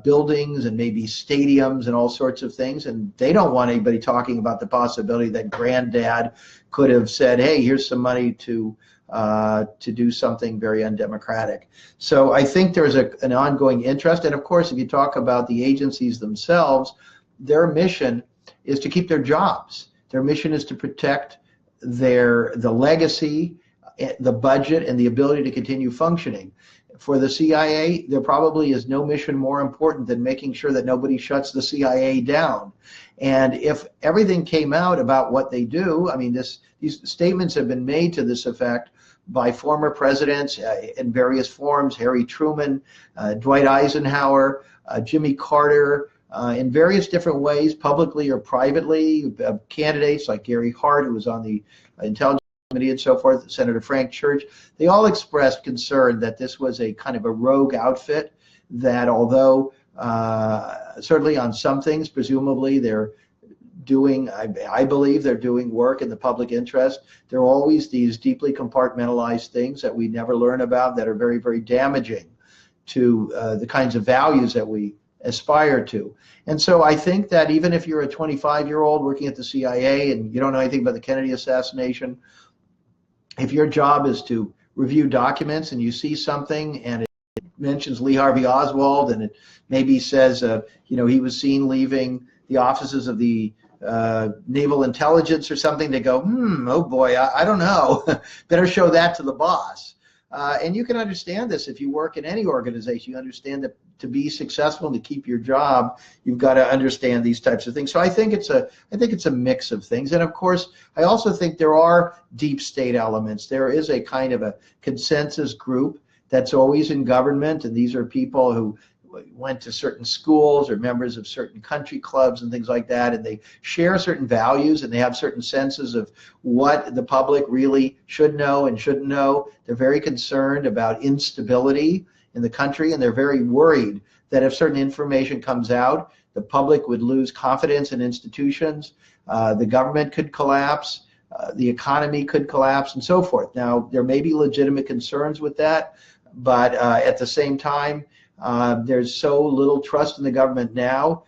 buildings and maybe stadiums and all sorts of things, and they don't want anybody talking about the possibility that granddad could have said, hey, here's some money to do something very undemocratic. So I think there's an ongoing interest, and of course if you talk about the agencies themselves, their mission is to keep their jobs. Their mission is to protect the legacy, the budget, and the ability to continue functioning. For the CIA, there probably is no mission more important than making sure that nobody shuts the CIA down. And if everything came out about what they do, I mean, these statements have been made to this effect by former presidents in various forms, Harry Truman, Dwight Eisenhower, Jimmy Carter, in various different ways, publicly or privately, candidates like Gary Hart, who was on the Intelligence Committee and so forth, Senator Frank Church. They all expressed concern that this was a kind of a rogue outfit, that although certainly on some things, presumably they're doing, I believe they're doing work in the public interest, there are always these deeply compartmentalized things that we never learn about that are very, very damaging to the kinds of values that we aspire to. And so I think that even if you're a 25-year-old working at the CIA and you don't know anything about the Kennedy assassination, if your job is to review documents and you see something and it mentions Lee Harvey Oswald and it maybe says, he was seen leaving the offices of the Naval Intelligence or something, they go, oh boy, I don't know. Better show that to the boss. And you can understand this if you work in any organization. You understand that to be successful and to keep your job, you've got to understand these types of things. So I think it's a mix of things. And of course, I also think there are deep state elements. There is a kind of a consensus group that's always in government, and these are people who went to certain schools or members of certain country clubs and things like that, and they share certain values and they have certain senses of what the public really should know and shouldn't know. They're very concerned about instability in the country, and they're very worried that if certain information comes out, the public would lose confidence in institutions, the government could collapse, the economy could collapse, and so forth. Now, there may be legitimate concerns with that, but at the same time, there's so little trust in the government now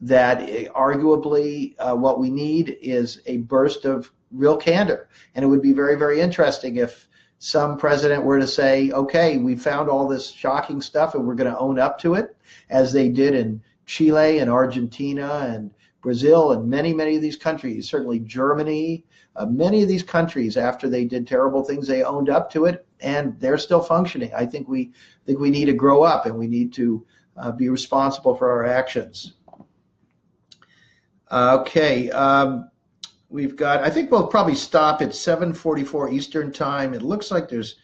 that arguably what we need is a burst of real candor. And it would be very, very interesting if some president were to say, okay, we found all this shocking stuff and we're going to own up to it, as they did in Chile and Argentina and Brazil and many, many of these countries, certainly Germany, many of these countries, after they did terrible things, they owned up to it and they're still functioning. I think we need to grow up and we need to be responsible for our actions. Okay, I think we'll probably stop at 7:44 Eastern time. It looks like there's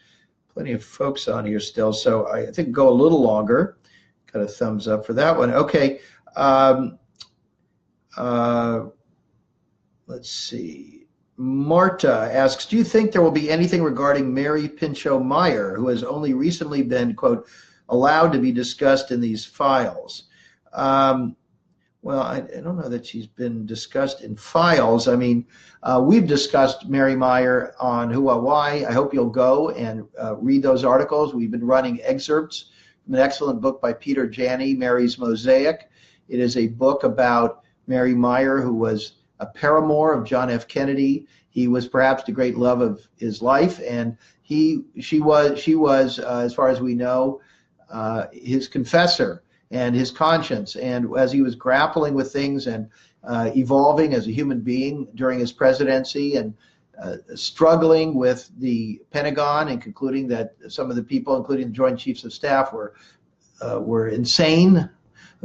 plenty of folks on here still, so I think go a little longer. Got a thumbs up for that one. Okay, let's see. Marta asks, do you think there will be anything regarding Mary Pinchot Meyer, who has only recently been, quote, allowed to be discussed in these files? Well, I don't know that she's been discussed in files. I mean, we've discussed Mary Meyer on Who or Why. I hope you'll go and read those articles. We've been running excerpts from an excellent book by Peter Janney, Mary's Mosaic. It is a book about Mary Meyer, who was a paramour of John F. Kennedy. He was perhaps the great love of his life, and she was, as far as we know, his confessor and his conscience. And as he was grappling with things and evolving as a human being during his presidency, and struggling with the Pentagon and concluding that some of the people, including the Joint Chiefs of Staff, were insane,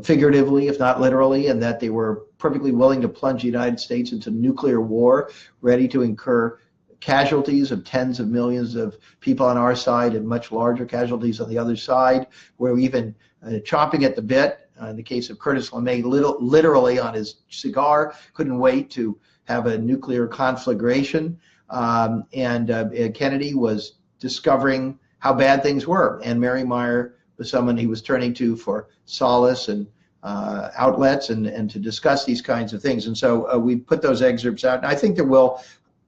figuratively, if not literally, and that they were perfectly willing to plunge the United States into nuclear war, ready to incur casualties of tens of millions of people on our side and much larger casualties on the other side. We're even chomping at the bit. In the case of Curtis LeMay, literally on his cigar, couldn't wait to have a nuclear conflagration. Kennedy was discovering how bad things were. And Mary Meyer was someone he was turning to for solace and outlets and to discuss these kinds of things. And so we put those excerpts out. And I think there will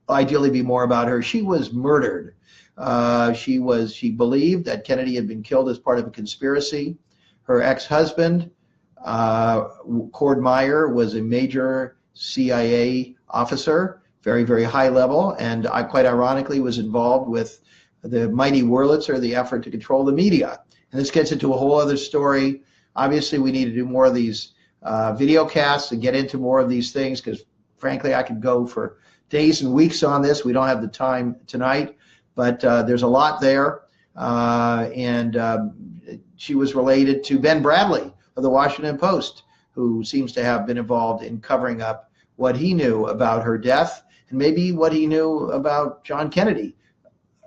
ideally be more about her. She was murdered. She believed that Kennedy had been killed as part of a conspiracy. Her ex-husband, Cord Meyer, was a major CIA officer, very, very high level, and I quite ironically was involved with the mighty Wurlitzer, the effort to control the media. And this gets into a whole other story. Obviously, we need to do more of these video casts and get into more of these things because, frankly, I could go for days and weeks on this. We don't have the time tonight, but there's a lot there. She was related to Ben Bradley of the Washington Post, who seems to have been involved in covering up what he knew about her death and maybe what he knew about John Kennedy,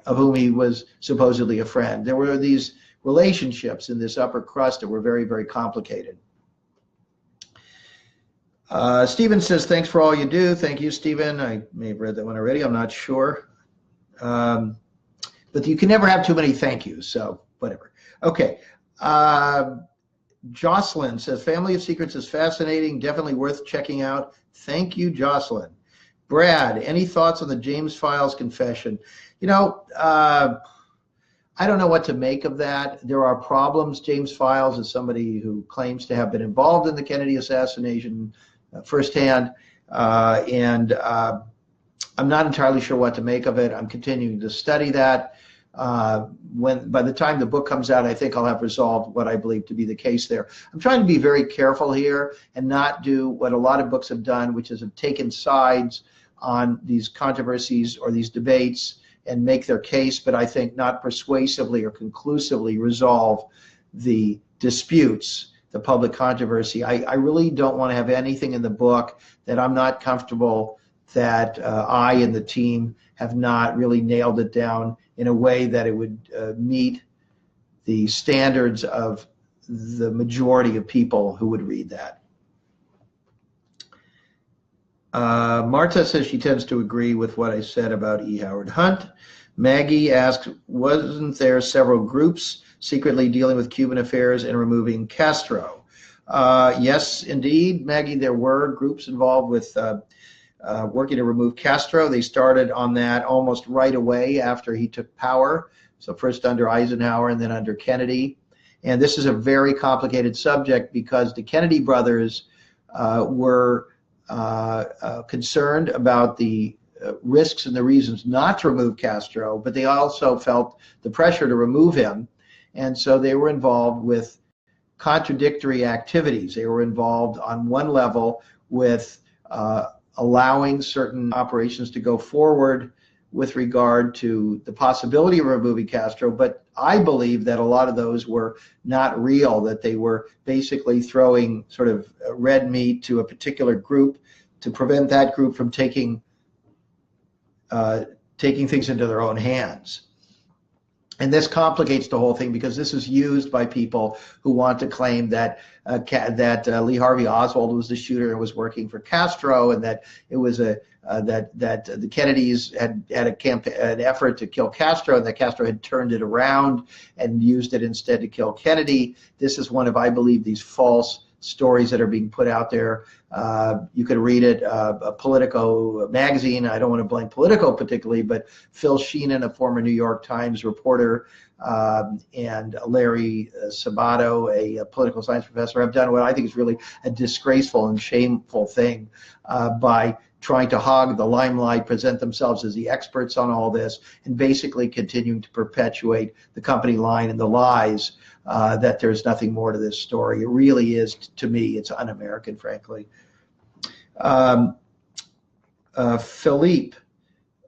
of whom he was supposedly a friend. There were these relationships in this upper crust that were very, very complicated. Stephen says, thanks for all you do. Thank you, Stephen. I may have read that one already. I'm not sure. But you can never have too many thank yous, so whatever. Okay. Jocelyn says, Family of Secrets is fascinating, definitely worth checking out. Thank you, Jocelyn. Brad, any thoughts on the James Files confession? You know, I don't know what to make of that. There are problems. James Files is somebody who claims to have been involved in the Kennedy assassination firsthand, and I'm not entirely sure what to make of it. I'm continuing to study that. By the time the book comes out, I think I'll have resolved what I believe to be the case there. I'm trying to be very careful here and not do what a lot of books have done, which is have taken sides on these controversies or these debates and make their case, but I think not persuasively or conclusively resolve the disputes, the public controversy. I really don't want to have anything in the book that I'm not comfortable that I and the team have not really nailed it down in a way that it would meet the standards of the majority of people who would read that. Marta says she tends to agree with what I said about E. Howard Hunt. Maggie asks, wasn't there several groups secretly dealing with Cuban affairs and removing Castro? Yes, indeed, Maggie, there were groups involved with working to remove Castro. They started on that almost right away after he took power. So first under Eisenhower and then under Kennedy. And this is a very complicated subject because the Kennedy brothers were concerned about the risks and the reasons not to remove Castro, but they also felt the pressure to remove him. And so they were involved with contradictory activities. They were involved on one level with allowing certain operations to go forward with regard to the possibility of removing Castro, but I believe that a lot of those were not real, that they were basically throwing sort of red meat to a particular group to prevent that group from taking things into their own hands. And this complicates the whole thing because this is used by people who want to claim that Lee Harvey Oswald was the shooter and was working for Castro, and that it was that the Kennedys had an effort to kill Castro, and that Castro had turned it around and used it instead to kill Kennedy. This is one of, I believe, these false stories that are being put out there. You could read it, Politico magazine. I don't want to blame Politico particularly, but Phil Sheenan, a former New York Times reporter, and Larry Sabato, a political science professor, have done what I think is really a disgraceful and shameful thing by trying to hog the limelight, present themselves as the experts on all this, and basically continuing to perpetuate the company line and the lies that there's nothing more to this story. It really is, to me, it's un-American, frankly. Philippe,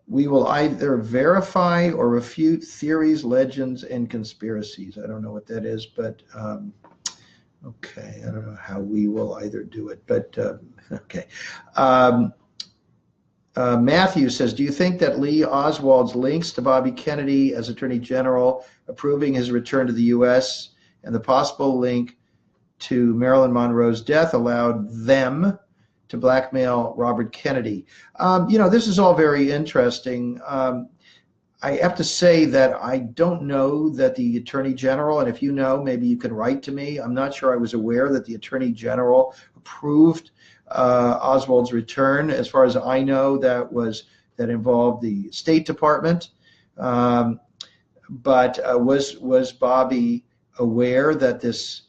we will either verify or refute theories, legends, and conspiracies. I don't know what that is, but okay, I don't know how we will either do it, but okay. Matthew says, do you think that Lee Oswald's links to Bobby Kennedy as Attorney General approving his return to the U.S. and the possible link to Marilyn Monroe's death allowed them to blackmail Robert Kennedy? This is all very interesting. I have to say that I don't know that the Attorney General, and if you know, maybe you can write to me. I'm not sure I was aware that the Attorney General approved Oswald's return. As far as I know, that involved the State Department. But was Bobby aware that this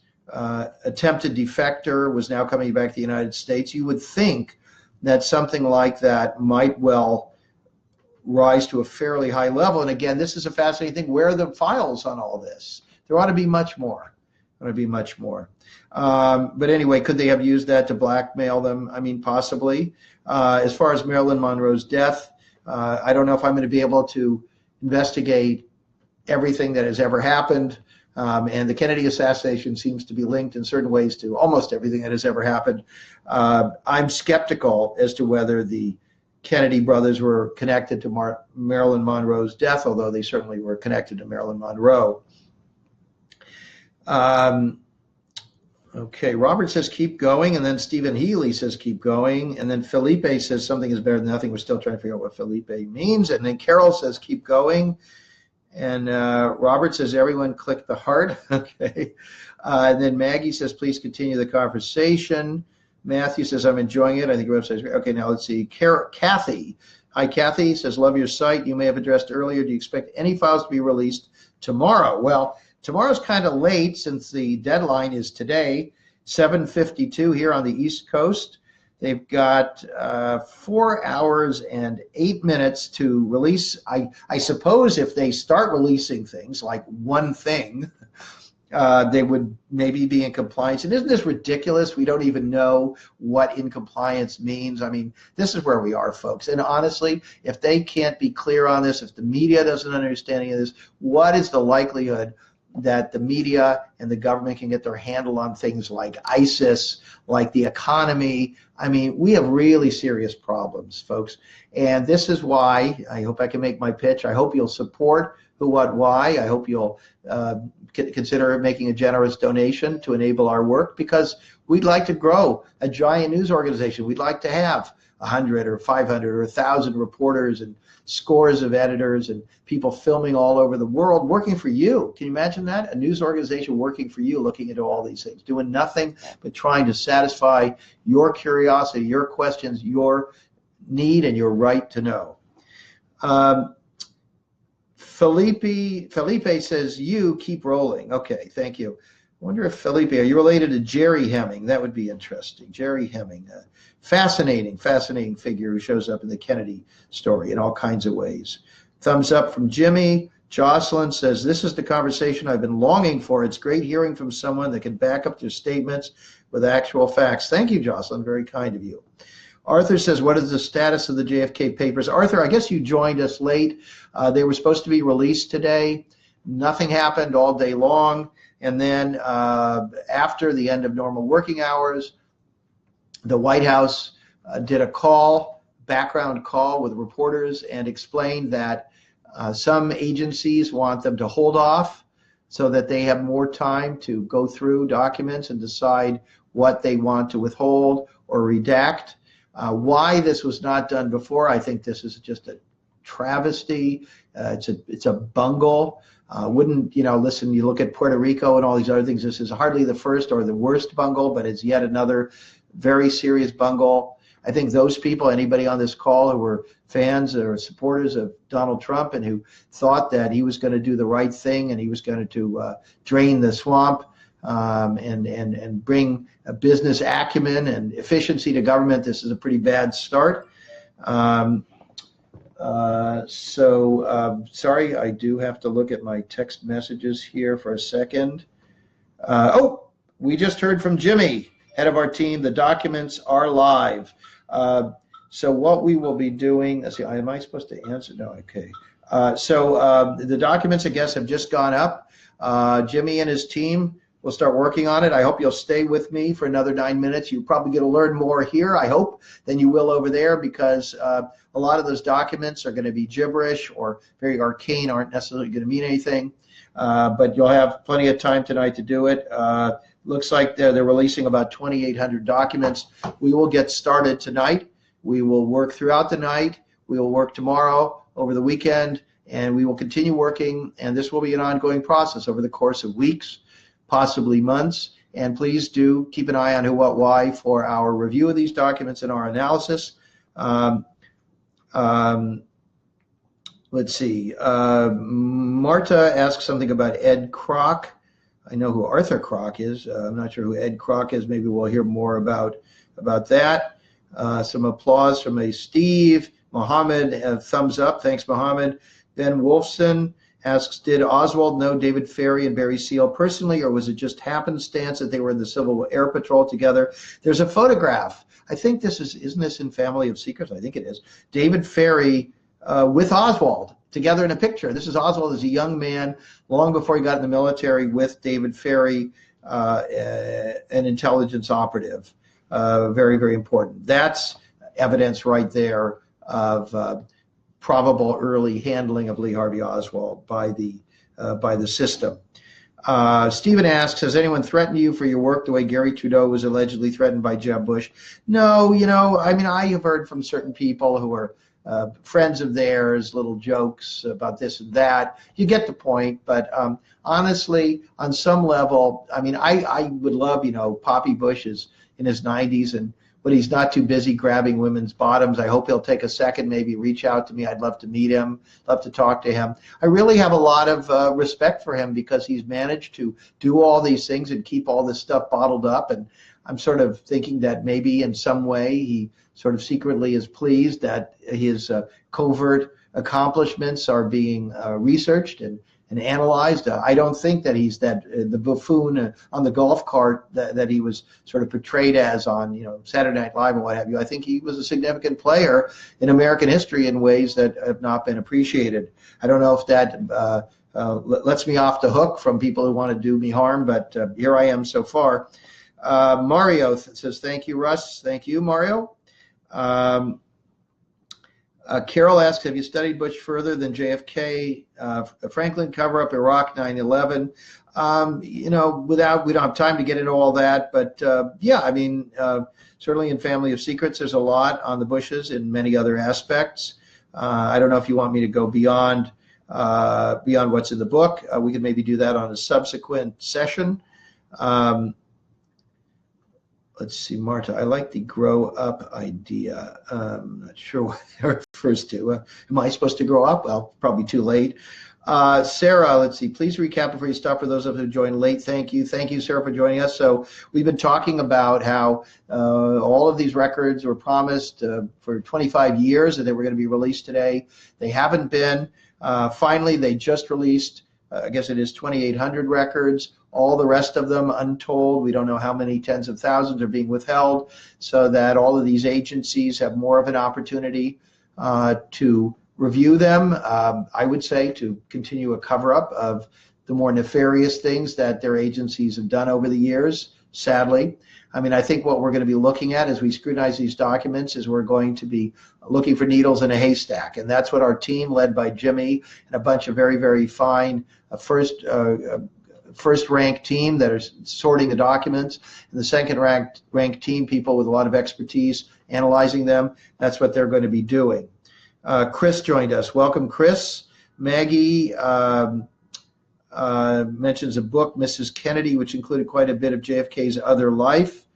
attempted defector was now coming back to the United States? You would think that something like that might well rise to a fairly high level. And again, this is a fascinating thing. Where are the files on all this? There ought to be much more. There ought to be much more. But anyway, could they have used that to blackmail them? I mean, possibly. As far as Marilyn Monroe's death, I don't know if I'm going to be able to investigate everything that has ever happened. And the Kennedy assassination seems to be linked in certain ways to almost everything that has ever happened. I'm skeptical as to whether the Kennedy brothers were connected to Marilyn Monroe's death, although they certainly were connected to Marilyn Monroe. Okay, Robert says keep going, and then Stephen Healy says keep going, and then Felipe says something is better than nothing. We're still trying to figure out what Felipe means, and then Carol says keep going, and Robert says everyone click the heart. Okay, and then Maggie says please continue the conversation. Matthew says I'm enjoying it. I think the website's great. Okay, now let's see. Kathy. Hi, Kathy says love your site. You may have addressed earlier. Do you expect any files to be released tomorrow? Well, tomorrow's kind of late since the deadline is today, 7:52 here on the East Coast. They've got 4 hours and 8 minutes to release. I suppose if they start releasing things like one thing, they would maybe be in compliance. And isn't this ridiculous? We don't even know what in compliance means. I mean, this is where we are, folks. And honestly, if they can't be clear on this, if the media doesn't understand any of this, what is the likelihood that the media and the government can get their handle on things like ISIS, like the economy? I mean, we have really serious problems, folks. And this is why I hope I can make my pitch. I hope you'll support Who, What, Why. I hope you'll consider making a generous donation to enable our work, because we'd like to grow a giant news organization. We'd like to have 100 or 500 or 1,000 reporters and scores of editors and people filming all over the world working for you. Can you imagine that? A news organization working for you, looking into all these things, doing nothing but trying to satisfy your curiosity, your questions, your need, and your right to know. Felipe says, you keep rolling. Okay, thank you. I wonder if Felipe, are you related to Jerry Hemming? That would be interesting. Jerry Hemming, a fascinating figure who shows up in the Kennedy story in all kinds of ways. Thumbs up from Jimmy. Jocelyn says, this is the conversation I've been longing for. It's great hearing from someone that can back up their statements with actual facts. Thank you, Jocelyn. Very kind of you. Arthur says, what is the status of the JFK papers? Arthur, I guess you joined us late. They were supposed to be released today. Nothing happened all day long. And then after the end of normal working hours, the White House did a background call with reporters, and explained that some agencies want them to hold off so that they have more time to go through documents and decide what they want to withhold or redact. Why this was not done before, I think this is just a travesty. It's a bungle. Listen, you look at Puerto Rico and all these other things. This is hardly the first or the worst bungle, but it's yet another very serious bungle. I think those people, anybody on this call who were fans or supporters of Donald Trump and who thought that he was going to do the right thing and he was going to drain the swamp and bring a business acumen and efficiency to government, this is a pretty bad start. Sorry, I do have to look at my text messages here for a second. We just heard from Jimmy, head of our team. The documents are live. So what we will be doing, let's see, am I supposed to answer? No, okay. The documents, I guess, have just gone up. Jimmy and his team we'll start working on it. I hope you'll stay with me for another 9 minutes. You're probably going to learn more here, I hope, than you will over there, because a lot of those documents are going to be gibberish or very arcane, aren't necessarily going to mean anything. But you'll have plenty of time tonight to do it. Looks like they're releasing about 2,800 documents. We will get started tonight. We will work throughout the night. We will work tomorrow, over the weekend, and we will continue working. And this will be an ongoing process over the course of weeks, possibly months. And please do keep an eye on Who, What, Why for our review of these documents and our analysis. Let's see. Marta asked something about Ed Kroc. I know who Arthur Kroc is. I'm not sure who Ed Kroc is. Maybe we'll hear more about that. Some applause from a Steve. Mohammed, thumbs up. Thanks, Mohammed. Ben Wolfson asks, did Oswald know David Ferrie and Barry Seal personally, or was it just happenstance that they were in the Civil Air Patrol together? There's a photograph. I think isn't this in Family of Secrets? I think it is. David Ferrie with Oswald together in a picture. This is Oswald as a young man, long before he got in the military, with David Ferrie, an intelligence operative. Very, very important. That's evidence right there of probable early handling of Lee Harvey Oswald by the system. Stephen asks, has anyone threatened you for your work the way Gary Trudeau was allegedly threatened by Jeb Bush? No, I mean, I have heard from certain people who are friends of theirs, little jokes about this and that. You get the point, but honestly, on some level, I mean, I would love, Poppy Bush is in his 90s, but he's not too busy grabbing women's bottoms. I hope he'll take a second, maybe reach out to me. I'd love to meet him, love to talk to him. I really have a lot of respect for him, because he's managed to do all these things and keep all this stuff bottled up. And I'm sort of thinking that maybe in some way he sort of secretly is pleased that his covert accomplishments are being researched and analyzed. I don't think that he's the buffoon on the golf cart that he was sort of portrayed as on Saturday Night Live and what have you. I think he was a significant player in American history in ways that have not been appreciated. I don't know if that lets me off the hook from people who want to do me harm, but here I am so far. Mario says, thank you, Russ. Thank you, Mario. Carol asks, have you studied Bush further than JFK, Franklin cover-up, Iraq, 9/11? We don't have time to get into all that, but yeah, I mean, certainly in Family of Secrets, there's a lot on the Bushes in many other aspects. I don't know if you want me to go beyond what's in the book. We could maybe do that on a subsequent session. Let's see, Marta, I like the grow up idea. I'm not sure what that refers to. Am I supposed to grow up? Well, probably too late. Sarah, let's see, please recap before you stop for those of you who joined late. Thank you. Thank you, Sarah, for joining us. So we've been talking about how all of these records were promised for 25 years that they were going to be released today. They haven't been. Finally, they just released, I guess it is 2,800 records. All the rest of them untold. We don't know how many tens of thousands are being withheld, so that all of these agencies have more of an opportunity to review them. I would say to continue a cover-up of the more nefarious things that their agencies have done over the years, sadly. I mean, I think what we're going to be looking at as we scrutinize these documents is we're going to be looking for needles in a haystack. And that's what our team, led by Jimmy and a bunch of very, very fine first-ranked team that are sorting the documents, and the second-ranked team, people with a lot of expertise analyzing them. That's what they're going to be doing. Chris joined us. Welcome, Chris. Maggie mentions a book, Mrs. Kennedy, which included quite a bit of JFK's other life.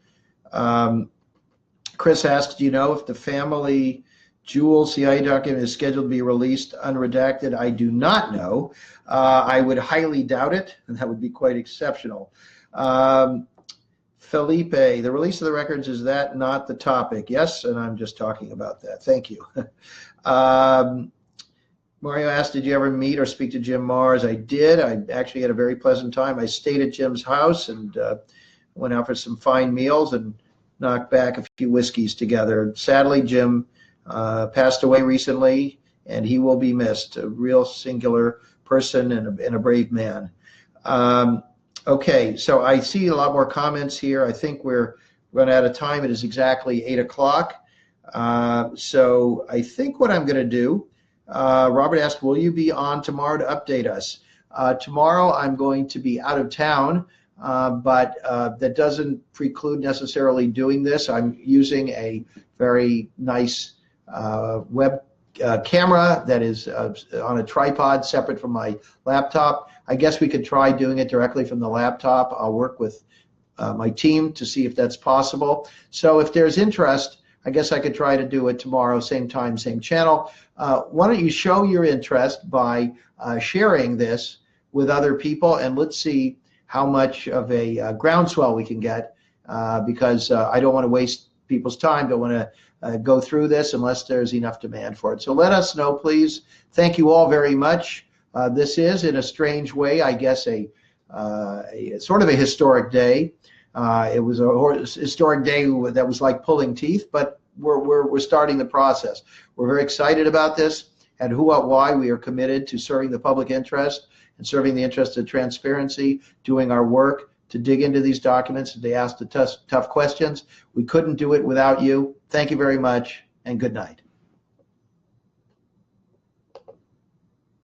Chris asks, do you know if the family Jewel CIA document is scheduled to be released unredacted? I do not know. I would highly doubt it, and that would be quite exceptional. Felipe, the release of the records, is that not the topic? Yes, and I'm just talking about that. Thank you. Mario asked, did you ever meet or speak to Jim Mars? I did. I actually had a very pleasant time. I stayed at Jim's house and went out for some fine meals and knocked back a few whiskeys together. Sadly, Jim passed away recently, and he will be missed. A real singular person and a brave man. Okay, so I see a lot more comments here. I think we're run out of time. It is exactly 8 o'clock. So I think what I'm going to do, Robert asked, will you be on tomorrow to update us? Tomorrow I'm going to be out of town, but that doesn't preclude necessarily doing this. I'm using a very nice web camera that is on a tripod separate from my laptop. I guess we could try doing it directly from the laptop. I'll work with my team to see if that's possible. So if there's interest, I guess I could try to do it tomorrow, same time, same channel. Why don't you show your interest by sharing this with other people, and let's see how much of a groundswell we can get, because I don't want to waste people's time, don't want to go through this unless there's enough demand for it. So let us know, please. Thank you all very much. This is, in a strange way, I guess, a sort of a historic day. It was a historic day that was like pulling teeth, but we're starting the process. We're very excited about this. At Who What Why, we are committed to serving the public interest and serving the interest of transparency, doing our work to dig into these documents and to ask the tough questions. We couldn't do it without you. Thank you very much, and good night.